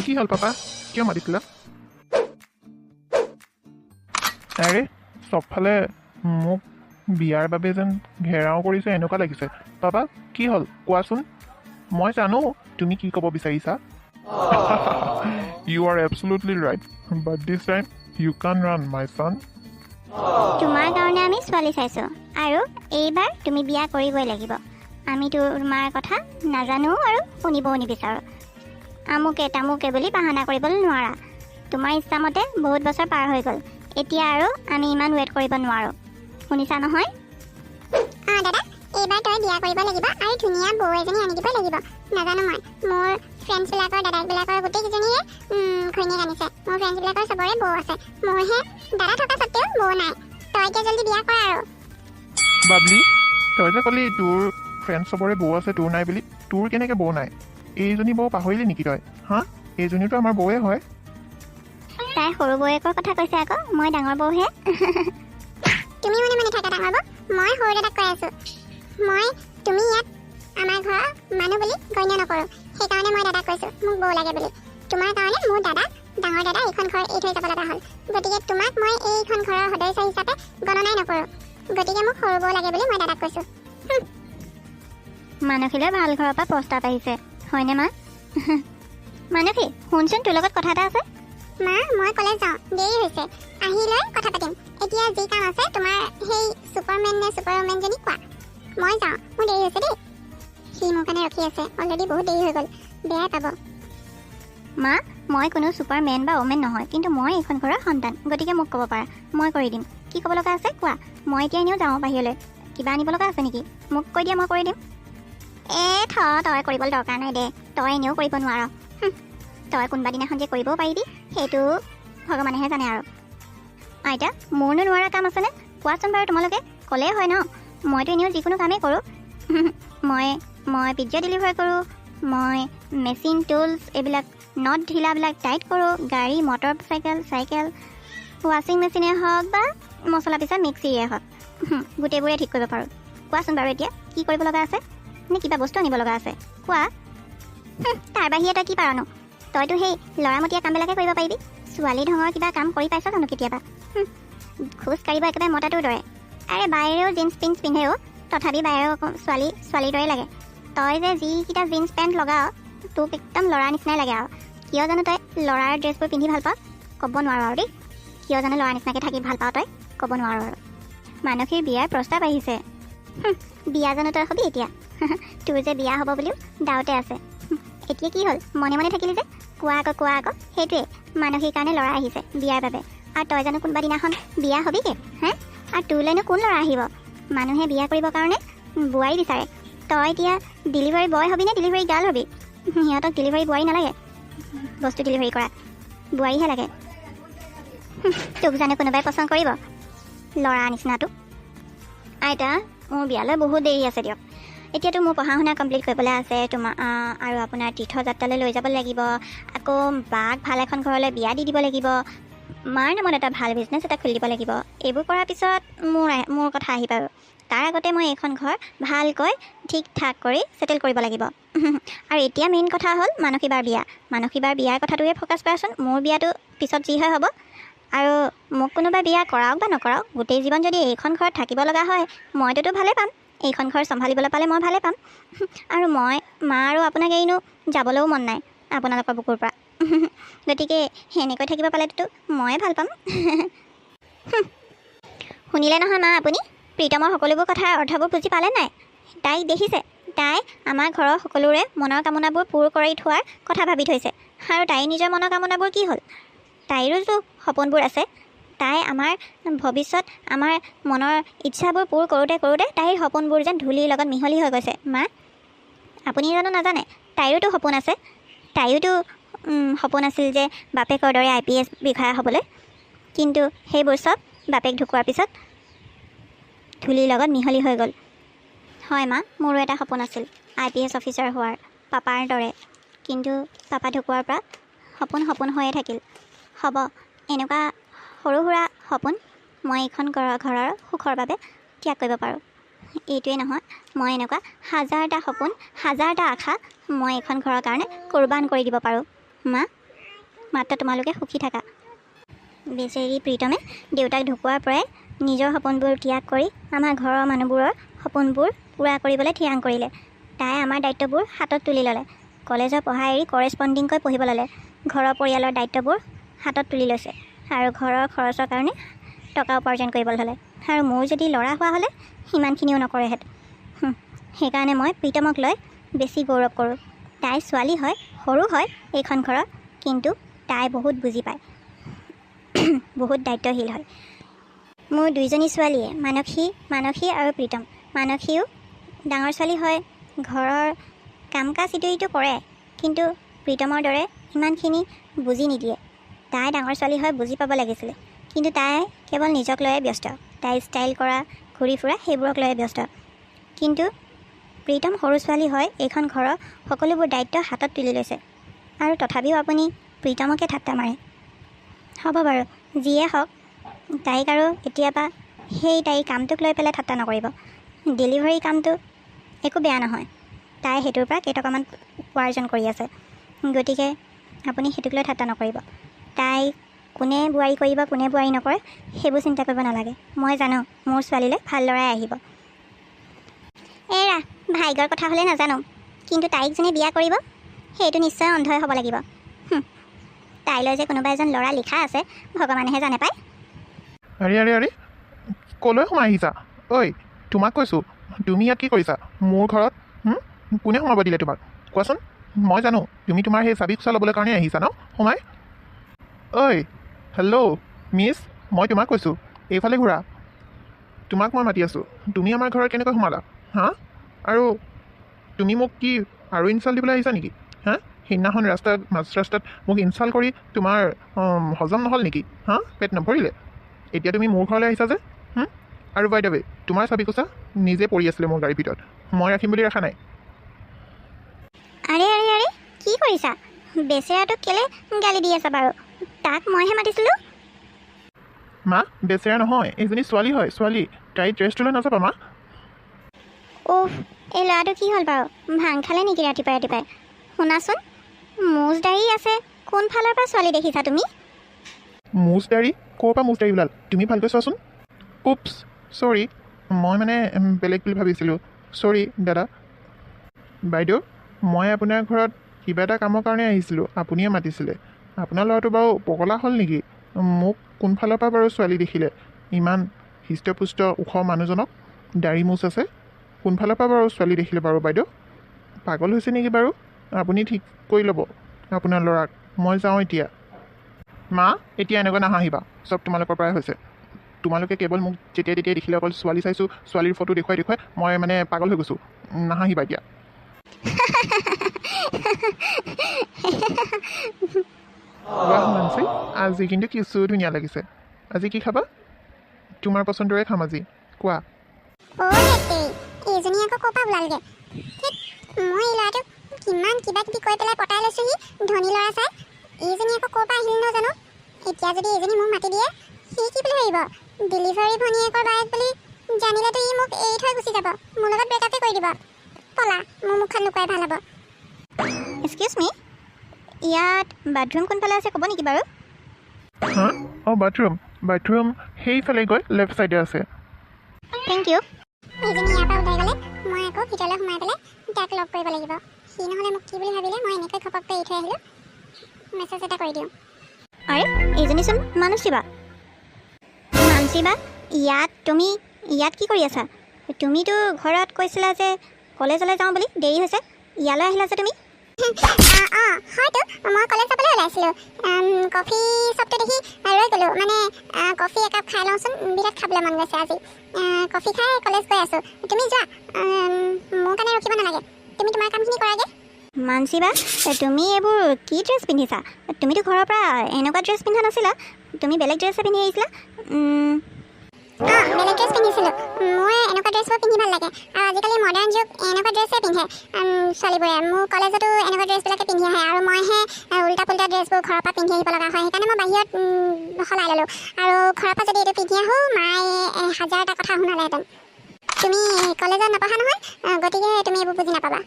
কি হ'ল পাপা কিয় মাতিছিলা আৰে চবফালে মোক বিয়াৰ বাবে যেন ঘেৰাও কৰিছে এনেকুৱা লাগিছে পাপা কি হ'ল কোৱাচোন মই জানো তুমি কি ক'ব বিচাৰিছা you are absolutely right but this time you can run my son তোমাৰ কাৰণে আমি ছোৱালী চাইছোঁ আৰু এইবাৰ তুমি বিয়া কৰিবই লাগিব আমি তোমাৰ কথা নাজানো আৰু শুনিবও নিবিচাৰোঁ আমুকে তামুকে বুলি বাহানা কৰিবলৈ নোৱাৰা তোমাৰ ইচ্ছামতে বহুত বছৰ পাৰ হৈ গ'ল এতিয়া আৰু আমি ইমান ৱেইট কৰিব নোৱাৰোঁ শুনিছা নহয় দাদা এইবাৰ তই বিয়া কৰিব লাগিব আৰু ধুনীয়া বৌ এজনী আনি দিব লাগিব নাজানো মই মোৰ ফ্ৰেণ্ডছবিলাকৰ দাদাবিলাকৰ গোটেইকেইজনীয়ে ঘৈণীয়েক আনিছে মোৰ ফ্ৰেণ্ডছবিলাকৰ চবৰে বৌ আছে মোৰহে দাদা থকা স্বত্তেও বৌ নাই তই এতিয়া জলদি বিয়া কৰ আৰু বাবলি তই যে ক'লি তোৰ ফ্ৰেণ্ড চবৰে বৌ আছে তোৰ নাই বুলি তোৰ কেনেকৈ বৌ নাই এইজনী বৌ পাহৰিলি নেকি তই হা এইজনীতো আমাৰ বৌৱে হয় তাই সৰু বৌয়েকৰ কথা কৈছে আকৌ মই ডাঙৰ বৌহে তুমি মনে থাকা ডাঙৰ বৌ মই সৰু দাদাক কৈ আছোঁ তুমি ইয়াত আমাৰ ঘৰৰ মানুহ বুলি গণ্য নকৰোঁ সেইকাৰণে মই দাদাক কৈছোঁ মোক বৌ লাগে বুলি তোমাৰ কাৰণে মোৰ দাদা ডাঙৰ দাদা এইখন ঘৰ এৰি থৈ যাব লগা হ'ল গতিকে তোমাক মই এইখন ঘৰৰ সদস্য হিচাপে গণনাই নকৰোঁ গতিকে মোক সৰু বৌ লাগে বুলি মই দাদাক কৈছোঁ মানসীলৈ ভাল ঘৰৰ পৰা প্ৰস্তাৱ আহিছে হয়নে মা মানসী শুনচোন তোৰ লগত কথা এটা আছে মা মই কলেজ যাওঁ দেৰি হৈছে আহি লৈ কথা পাতিম এতিয়া যি কাম আছে তোমাৰ সেই ছুপাৰমেন নে ছুপাৰমেনজনী কোৱা মই যাওঁ মোৰ দেৰি হৈছে দেই সি মোৰ কাৰণে ৰখি আছে অলৰেডি বহুত দেৰি হৈ গ'ল বেয়াই পাব মা মই কোনো ছুপাৰমেন বা ওমেন নহয় কিন্তু মই এইখন ঘৰৰ সন্তান গতিকে মোক ক'ব পাৰা মই কৰি দিম কি ক'ব লগা আছে কোৱা মই এতিয়া এনেও যাওঁ বাহিৰলৈ কিবা আনিব লগা আছে নেকি মোক কৈ দিয়া মই কৰি দিম তই কৰিবলৈ দৰকাৰ নাই দে তই এনেও কৰিব নোৱাৰ তই কোনোবা দিনাখন যে কৰিবও পাৰিবি সেইটো ভগৱানেহে জানে আৰু আইতা মোৰনো নোৱাৰা কাম আছেনে কোৱাচোন বাৰু তোমালোকে ক'লেই হয় ন মইতো এনেও যিকোনো কামেই কৰোঁ মই পিজ্জা ডেলিভাৰ কৰোঁ মই মেচিন টুলছ এইবিলাক নট ঢিলাবিলাক টাইট কৰোঁ গাড়ী মটৰ চাইকেল ৱাশ্বিং মেচিনে হওক বা মছলা পিছা মিক্সিয়ে হওক গোটেইবোৰে ঠিক কৰিব পাৰোঁ কোৱাচোন বাৰু এতিয়া কি কৰিব লগা আছে নে কিবা বস্তু আনিব লগা আছে কোৱা তাৰ বাহিৰে তই কি পাৰনো তইতো সেই ল'ৰামতীয়া কামবিলাকে কৰিব পাৰিবি ছোৱালী ধৰণৰ কিবা কাম কৰি পাইছ জানো কেতিয়াবা খোজ কাঢ়িব একেবাৰে মতাটোৰ দৰে আৰে বাহিৰেও জিন্স পেণ্ট পিন্ধেও তথাপি বাহিৰেও ছোৱালীৰ দৰে লাগে তই যে যিকেইটা জিন্স পেণ্ট লগাৱ তোক একদম ল'ৰাৰ নিচিনাই লাগে আৰু কিয় জানো তই ল'ৰাৰ ড্ৰেছবোৰ পিন্ধি ভাল পাৱ ক'ব নোৱাৰো আৰু দেই কিয় জানো ল'ৰাৰ নিচিনাকৈ থাকি ভাল পাৱ তই ক'ব নোৱাৰো আৰু মানসীৰ বিয়াৰ প্ৰস্তাৱ আহিছে বিয়া জানো তই হবি এতিয়া তোৰ যে বিয়া হ'ব বুলিও ডাউটে আছে এতিয়া কি হ'ল মনে থাকিলি যে কোৱা আকৌ সেইটোৱে মানসীৰ কাৰণে ল'ৰা আহিছে বিয়াৰ বাবে আৰু তই জানো কোনোবা দিনাখন বিয়া হবিগে হে আৰু তোলৈনো কোন ল'ৰা আহিব মানুহে বিয়া কৰিবৰ কাৰণে বোৱাৰী বিচাৰে তই এতিয়া ডেলিভাৰী বয় হবি নে ডেলিভাৰী গাৰ্ল হবি সিহঁতক ডেলিভাৰী বোৱাৰী নালাগে বস্তু ডেলিভাৰী কৰা বোৱাৰীহে লাগে তোক জানো কোনোবাই পচন্দ কৰিব ল'ৰা নিচিনাটো আইতা মোৰ বিয়ালৈ বহুত দেৰি আছে দিয়ক এতিয়াতো মোৰ পঢ়া শুনা কমপ্লিট কৰিবলৈ আছে তোমাৰ আৰু আপোনাৰ তীৰ্থযাত্ৰালৈ লৈ যাব লাগিব আকৌ বাক ভাল এখন ঘৰলৈ বিয়া দি দিব লাগিব মাৰ নামত এটা ভাল বিজনেছ এটা খুলি দিব লাগিব এইবোৰ কৰাৰ পিছত মোৰ কথা আহি পাব তাৰ আগতে মই এইখন ঘৰ ভালকৈ ঠিক ঠাক কৰি ছেটেল কৰিব লাগিব আৰু এতিয়া মেইন কথা হ'ল মানসীবাৰ বিয়াৰ কথাটোৱে ফ'কাছ কৰাচোন মোৰ বিয়াটো পিছত যি হয় হ'ব আৰু মোক কোনোবাই বিয়া কৰাওক বা নকৰাওক গোটেই জীৱন যদি এইখন ঘৰত থাকিব লগা হয় মইতোতো ভালেই পাম এইখন ঘৰ চম্ভালিবলৈ পালে মই ভালেই পাম আৰু মই মা আৰু আপোনাক এৰিনো যাবলৈও মন নাই আপোনালোকৰ বুকুৰ পৰা গতিকে সেনেকৈ থাকিব পালেতো ময়ে ভাল পাম শুনিলে নহয় মা আপুনি প্ৰীতমৰ সকলোবোৰ কথাৰ অৰ্থবোৰ বুজি পালে নাই তাইক দেখিছে তাই আমাৰ ঘৰৰ সকলোৰে মনৰ কামনাবোৰ পূৰ কৰি থোৱাৰ কথা ভাবি থৈছে আৰু তাইৰ নিজৰ মনৰ কামনাবোৰ কি হ'ল তাইৰোতো সপোনবোৰ আছে তাই আমাৰ ভৱিষ্যত আমাৰ মনৰ ইচ্ছাবোৰ পূৰ কৰোঁতে তাইৰ সপোনবোৰ যেন ধূলিৰ লগত মিহলি হৈ গৈছে মা আপুনি জানো নাজানে তাইৰোতো সপোন আছে তাইৰোতো সপোন আছিল যে বাপেকৰ দৰে IPS বিষয়া হ'বলৈ কিন্তু সেইবোৰ চব বাপেক ঢুকোৱাৰ পিছত ধূলিৰ লগত মিহলি হৈ গ'ল হয় মা মোৰো এটা সপোন আছিল IPS অফিচাৰ হোৱাৰ পাপাৰ দৰে কিন্তু পাপা ঢুকোৱাৰ পৰা সপোন হৈয়ে থাকিল হ'ব এনেকুৱা সৰু সুৰা সপোন মই এইখন ঘৰৰ সুখৰ বাবে ত্যাগ কৰিব পাৰোঁ এইটোৱে নহয় মই এনেকুৱা হাজাৰটা সপোন হাজাৰটা আশা মই এইখন ঘৰৰ কাৰণে কোৰবান কৰি দিব পাৰোঁ মা মাত্ৰ তোমালোকে সুখী থাকা। বেচেৰি প্ৰীতমে দেউতাক ঢুকোৱাৰ পৰাই নিজৰ সপোনবোৰ ত্যাগ কৰি আমাৰ ঘৰৰ মানুহবোৰৰ সপোনবোৰ পূৰা কৰিবলৈ থিৰাং কৰিলে। তাই আমাৰ দায়িত্ববোৰ হাতত তুলি ল'লে। কলেজৰ পঢ়া এৰি কৰেছপণ্ডিংকৈ পঢ়িব ল'লে। ঘৰৰ পৰিয়ালৰ দায়িত্ববোৰ হাতত তুলি লৈছে আৰু ঘৰৰ খৰচৰ কাৰণে টকা উপাৰ্জন কৰিবলৈ হ'লে। আৰু মোৰ যদি ল'ৰা হোৱা হ'লে সিমানখিনিও নকৰেহেঁতেন। সেইকাৰণে মই প্ৰীতমক লৈ বেছি গৌৰৱ কৰোঁ। তাই ছোৱালী হয়, সৰু হয় এইখন ঘৰৰ, কিন্তু তাই বহুত বুজি পায়, বহুত দায়িত্বশীল হয়। মোৰ দুইজনী ছোৱালীয়ে, মানসী আৰু প্ৰীতম। মানসীও ডাঙৰ ছোৱালী হয়, ঘৰৰ কাম কাজ ইটো সিটো কৰে, কিন্তু প্ৰীতমৰ দৰে ইমানখিনি বুজি নিদিয়ে। তাই ডাঙৰ ছোৱালী হয়, বুজি পাব লাগিছিলে, কিন্তু তাই কেৱল নিজক লৈয়ে ব্যস্ত। তাই ষ্টাইল কৰা, ঘূৰি ফুৰা সেইবোৰক লৈয়ে ব্যস্ত। কিন্তু প্ৰীতম সৰু ছোৱালী হয়, এইখন ঘৰৰ সকলোবোৰ দায়িত্ব হাতত তুলি লৈছে। আৰু তথাপিও আপুনি প্ৰীতমকে ঠাট্টা মাৰে। হ'ব বাৰু, যিয়ে হওক, তাইক আৰু কেতিয়াবা সেই তাইৰ কামটোক লৈ পেলাই ঠাট্টা নকৰিব। ডেলিভাৰী কামটো একো বেয়া নহয়, তাই সেইটোৰ পৰা কেইটকামান উপাৰ্জন কৰি আছে, গতিকে আপুনি সেইটোক লৈ ঠাট্টা নকৰিব। তাই কোনে বোৱাৰী কৰিব, কোনে বোৱাৰী নকৰে, সেইবোৰ চিন্তা কৰিব নালাগে। মই জানো মোৰ ছোৱালীলৈ ভাল ল'ৰাই আহিব। এৰা, ভাগ্যৰ কথা হ'লে নাজানো, কিন্তু তাইক যোনে বিয়া কৰিব সেইটো নিশ্চয় অন্ধই হ'ব লাগিব। তাইলৈ যে কোনোবা এজন ল'ৰা লিখা আছে ভগৱানেহে জানে পায়। আৰে ক'লৈ সোমাই আহিছা? ঐ, তোমাক কৈছোঁ, তুমি ইয়াত কি কৰিছা মোৰ ঘৰত? কোনে সোমাব দিলে তোমাক? কোৱাচোন। মই জানো তুমি তোমাৰ সেই চাবি খোচা ল'বলৈ কাৰণে আহিছা ন সোমাই। ঐ হেল্ল' মিছ, মই তোমাক কৈছোঁ এইফালে ঘূৰা। তোমাক মই মাতি আছোঁ, তুমি আমাৰ ঘৰত কেনেকৈ সোমালা? হা? আৰু তুমি মোক কি আৰু ইনচাল্ট দিবলৈ আহিছা নেকি? হা? সেইদিনাখন মাজ ৰাস্তাত মোক ইনচাল্ট কৰি তোমাৰ হজম নহ'ল নেকি? হা? পেট নভৰিলে? এতিয়া তুমি মোৰ ঘৰলৈ আহিছা যে? আৰু বাই দ্য ৱে, তোমাৰ চাবি খোচা নিজে পৰি আছিলে মোৰ গাড়ীৰ ভিতৰত, মই ৰাখিম বুলি ৰখা নাই। আৰে কি কৰিছা? বেচেৰাটোক কেলে গালি দি আছা বাৰু? তাক মইহে মাতিছিলোঁ। মা, বেচেৰা নহয়, এইজনী ছোৱালী হয়, ছোৱালী। তাই ড্ৰেছটোলৈ নাযাবা মা। উফ, এই ল'ৰাটো কি হ'ল বাৰু? ভাং খালে নেকি ৰাতিপুৱাই? শুনাচোন, মুজ দাঢ়ি আছে, কোনফালৰ পৰা ছোৱালী দেখিছা তুমি? মুজ দাঢ়ি? ক'ৰ পৰা মুজ দাঢ়ি ওলাল? তুমি ভালকৈ চোৱাচোন। উপছ, চৰি, মই মানে বেলেগ বুলি ভাবিছিলোঁ। চৰি দাদা। বাইদেউ, মই আপোনাৰ ঘৰত কিবা এটা কামৰ কাৰণে আহিছিলোঁ, আপুনিয়ে মাতিছিলে। আপোনাৰ ল'ৰাটো বাৰু পগলা হ'ল নেকি? মোক কোনফালৰ পৰা বাৰু ছোৱালী দেখিলে? ইমান হৃষ্টপুষ্ট ওখ মানুহজনক, দাঢ়ি মুচ আছে, কোনফালৰ পৰা বাৰু ছোৱালী দেখিলে বাৰু বাইদেউ? পাগল হৈছে নেকি বাৰু? আপুনি ঠিক কৰি ল'ব আপোনাৰ ল'ৰাক। মই যাওঁ এতিয়া। মা, এতিয়া এনেকৈ নাহাঁহিবা, চব তোমালোকৰ পৰাই হৈছে। তোমালোকে কেৱল মোক যেতিয়াই তেতিয়াই দেখিলে অকল ছোৱালী চাইছোঁ, ছোৱালীৰ ফটো দেখুৱাই মই মানে পাগল হৈ গৈছোঁ। নাহাঁহিবা এতিয়া। বাহ মানসী, আজি কিন্তু কিছু ধুনীয়া লাগিছে। আজি কি খাবা? তোমাৰ পচন্দৰে খাম আজি, কোৱা। এইজনী আকৌ ক'ৰ পৰা ওলালগে? মই এই ল'ৰাটোক কিমান কিবা কিবি কৈ পেলাই পতাই লৈছোঁহি, ধনী ল'ৰা চাই। এইজনী আকৌ ক'ৰ পৰা আহিল ন জানো? এতিয়া যদি এইজনী মোক মাতি দিয়ে, সি কি বুলি ভাবিব? ডেলিভাৰী ভনীয়েকৰ বায়েক বুলি জানিলেতো ই মোক এৰি থৈ গুচি যাব, মোৰ লগত ব্ৰেকআপে কৰি দিব। পলা, মোৰ মুখখন লুকুৱাই ভাল হ'ব। এক্সকিউজ মি, ইয়াত বাথৰুম কোনফালে আছে ক'ব নেকি বাৰু? হা? অঁ, বাথৰুম সেইফালে গৈ লেফ্ট ছাইডে আছে। Thank you. এইজনী ইয়াৰ পৰা ওলাই গ'লে মই আকৌ ভিতৰলৈ সোমাই পেলাই তাক লগ কৰিব লাগিব। সি নহ'লে মোক কি বুলি ভাবিলে মই এনেকৈ ঘপককৈ এৰি থৈ আহিলোঁ। মেছেজ এটা কৰি দিওঁ। আৰে, এইজনীচোন মানসী বা, তুমি ইয়াত কি কৰি আছা? তুমিতো ঘৰত কৈছিলা যে কলেজলৈ যাওঁ বুলি, দেৰি হৈছে, ইয়ালৈ আহিলা যে তুমি? হয়তো মই কলেজ যাবলৈ ওলাইছিলোঁ। কফি শ্বপটো দেখি ৰৈ গ'লোঁ, মানে কফি একাপ খাই লওঁচোন, বিৰাট খাবলৈ মন গৈছে আজি। কফি খাই কলেজ গৈ আছোঁ। তুমি যোৱা, মোৰ কাৰণে ৰখিব নালাগে, তুমি তোমাৰ কামখিনি কৰাগৈ। মানসী বা, তুমি এইবোৰ কি ড্ৰেছ পিন্ধিছা? তুমিতো ঘৰৰ পৰা এনেকুৱা ড্ৰেছ পিন্ধা নাছিলা, তুমি বেলেগ ড্ৰেছহে পিন্ধি আহিছিলা। বেলেগ ড্ৰেছ পিন্ধিছিলোঁ, মোৰ এনেকুৱা ড্ৰেছবোৰ পিন্ধি ভাল লাগে। আৰু আজিকালি মডাৰ্ণ যুগ, এনেকুৱা ড্ৰেছে পিন্ধে ছোৱালীবোৰে। মোৰ কলেজতো এনেকুৱা ড্ৰেছবিলাকে পিন্ধি আহে, আৰু মইহে উল্টা পুল্টা ড্ৰেছবোৰ ঘৰৰ পৰা পিন্ধি আহিব লগা হয়। সেইকাৰণে মই বাহিৰত সলাই ল'লোঁ। আৰু ঘৰৰ পৰা যদি এইটো পিন্ধি আহোঁ, মায়ে 1000টা কথা শুনালেহেঁতেন। তুমি কলেজত নপঢ়া নহয়, গতিকে তুমি এইবোৰ বুজি নাপাবা।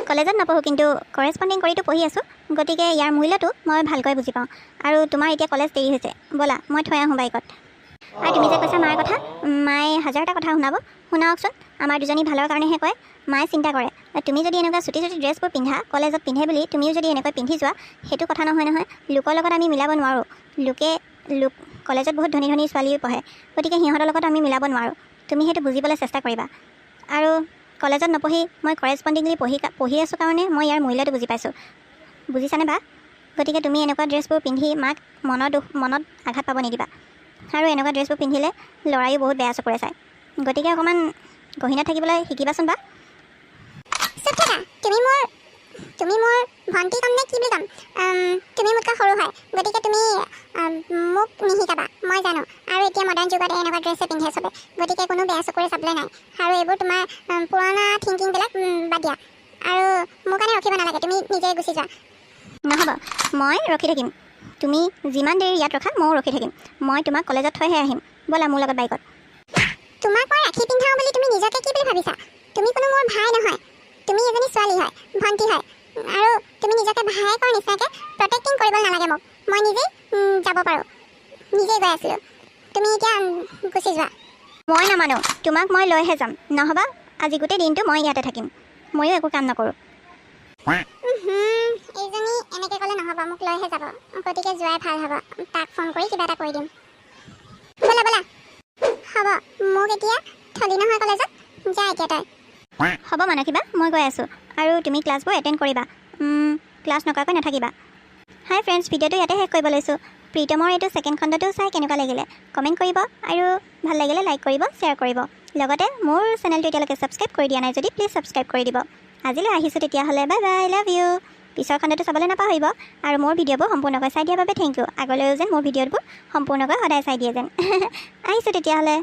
কলেজত নপঢ়োঁ কিন্তু কৰেছপণ্ডিং কৰিতো পঢ়ি আছোঁ গতিকে ইয়াৰ মূল্যটো মই ভালকৈ বুজি পাওঁ আৰু তোমাৰ এতিয়া কলেজ দেৰি হৈছে ব'লা মই থৈ আহোঁ বাইকত আৰু তুমি যে কৈছা মাৰ কথা মায়ে হাজাৰটা কথা শুনাওকচোন আমাৰ দুজনী ভালৰ কাৰণেহে কয় মায়ে চিন্তা কৰে তুমি যদি এনেকুৱা চুটি ড্ৰেছবোৰ পিন্ধা কলেজত পিন্ধে বুলি তুমিও যদি এনেকৈ পিন্ধি যোৱা সেইটো কথা নহয় লোকৰ লগত আমি মিলাব নোৱাৰোঁ কলেজত বহুত ধনী ধনী ছোৱালী পঢ়ে গতিকে সিহঁতৰ লগত আমি মিলাব নোৱাৰোঁ তুমি সেইটো বুজিবলৈ চেষ্টা কৰিবা আৰু কলেজত নপঢ়ি মই কৰেছপণ্ডিংলি পঢ়ি আছোঁ কাৰণে মই ইয়াৰ মূল্যটো বুজি পাইছোঁ বুজিছানে বা গতিকে তুমি এনেকুৱা ড্ৰেছবোৰ পিন্ধি মাক মনত আঘাত পাব নিদিবা আৰু এনেকুৱা ড্ৰেছবোৰ পিন্ধিলে ল'ৰায়ো বহুত বেয়া চকুৰে চায় গতিকে অকণমান গহীনত থাকিবলৈ শিকিবাচোন বা চুপ থাকা তুমি মোৰ ভণ্টি কম নে কি বুলি ক'ম তুমি মোতকৈ সৰু হয় গতিকে তুমি মোক নিশিকাবা মই জানো আৰু এতিয়া মডাৰ্ণ যুগত এনেকুৱা ড্ৰেছে পিন্ধে চবে গতিকে কোনো বেয়া চকুৰে চাবলৈ নাই আৰু এইবোৰ তোমাৰ পুৰণা থিংকিংবিলাক বাদ দিয়া আৰু মোৰ কাৰণে ৰখিব নালাগে তুমি নিজে গুচি যোৱা নহ'ব মই ৰখি থাকিম তুমি যিমান দেৰি ইয়াত ৰখা ময়ো ৰখি থাকিম মই তোমাক কলেজত থৈহে আহিম ব'লা মোৰ লগত বাইকত তোমাক মই ৰাখি পিন্ধাওঁ বুলি তুমি নিজকে কি বুলি ভাবিছা তুমি কোনো মোৰ ভাই নহয় তুমি এজনী ছোৱালী হয় ভণ্টি হয় আৰু তুমি নিজকে ভায়েকৰ নিচিনাকৈ প্ৰটেক্টিং কৰিব নালাগে মোক মই নিজেই যাব পাৰোঁ নিজেই গৈ আছিলোঁ তুমি এতিয়া গুচি যোৱা মই নামানো তোমাক মই লৈহে যাম নহ'বা আজি গোটেই দিনটো মই ইয়াতে থাকিম ময়ো একো কাম নকৰোঁ এইজনী এনেকৈ ক'লে নহ'ব মোক লৈহে যাব গতিকে যোৱাই ভাল হ'ব তাক ফোন কৰি কিবা এটা কৰি দিম ব'লা হ'ব মোক এতিয়া থলি নহয় কলেজত যা এতিয়া তই হ'ব মানসীবা মই গৈ আছোঁ আৰু তুমি ক্লাছবোৰ এটেণ্ড কৰিবা ক্লাছ নকৰাকৈ নাথাকিবা হাই ফ্ৰেণ্ডছ ভিডিঅ'টো ইয়াতে শেষ কৰিব লৈছোঁ প্ৰীতমৰ এইটো ছেকেণ্ড খণ্ডটো চাই কেনেকুৱা লাগিলে কমেণ্ট কৰিব আৰু ভাল লাগিলে লাইক কৰিব শ্বেয়াৰ কৰিব লগতে মোৰ চেনেলটো এতিয়ালৈকে ছাবস্ক্ৰাইব কৰি দিয়া নাই যদি প্লিজ ছাবস্ক্ৰাইব কৰি দিব আজিলৈ আহিছোঁ তেতিয়াহ'লে বাই বাই লাভ ইউ পিছৰ খণ্ডটো চাবলৈ নাপাহৰিব আৰু মোৰ ভিডিঅ'বোৰ সম্পূৰ্ণকৈ চাই দিয়াৰ বাবে থেংক ইউ আগলৈও যেন মোৰ ভিডিঅ'বোৰ সম্পূৰ্ণকৈ সদায় চাই দিয়ে যেন আহিছোঁ তেতিয়াহ'লে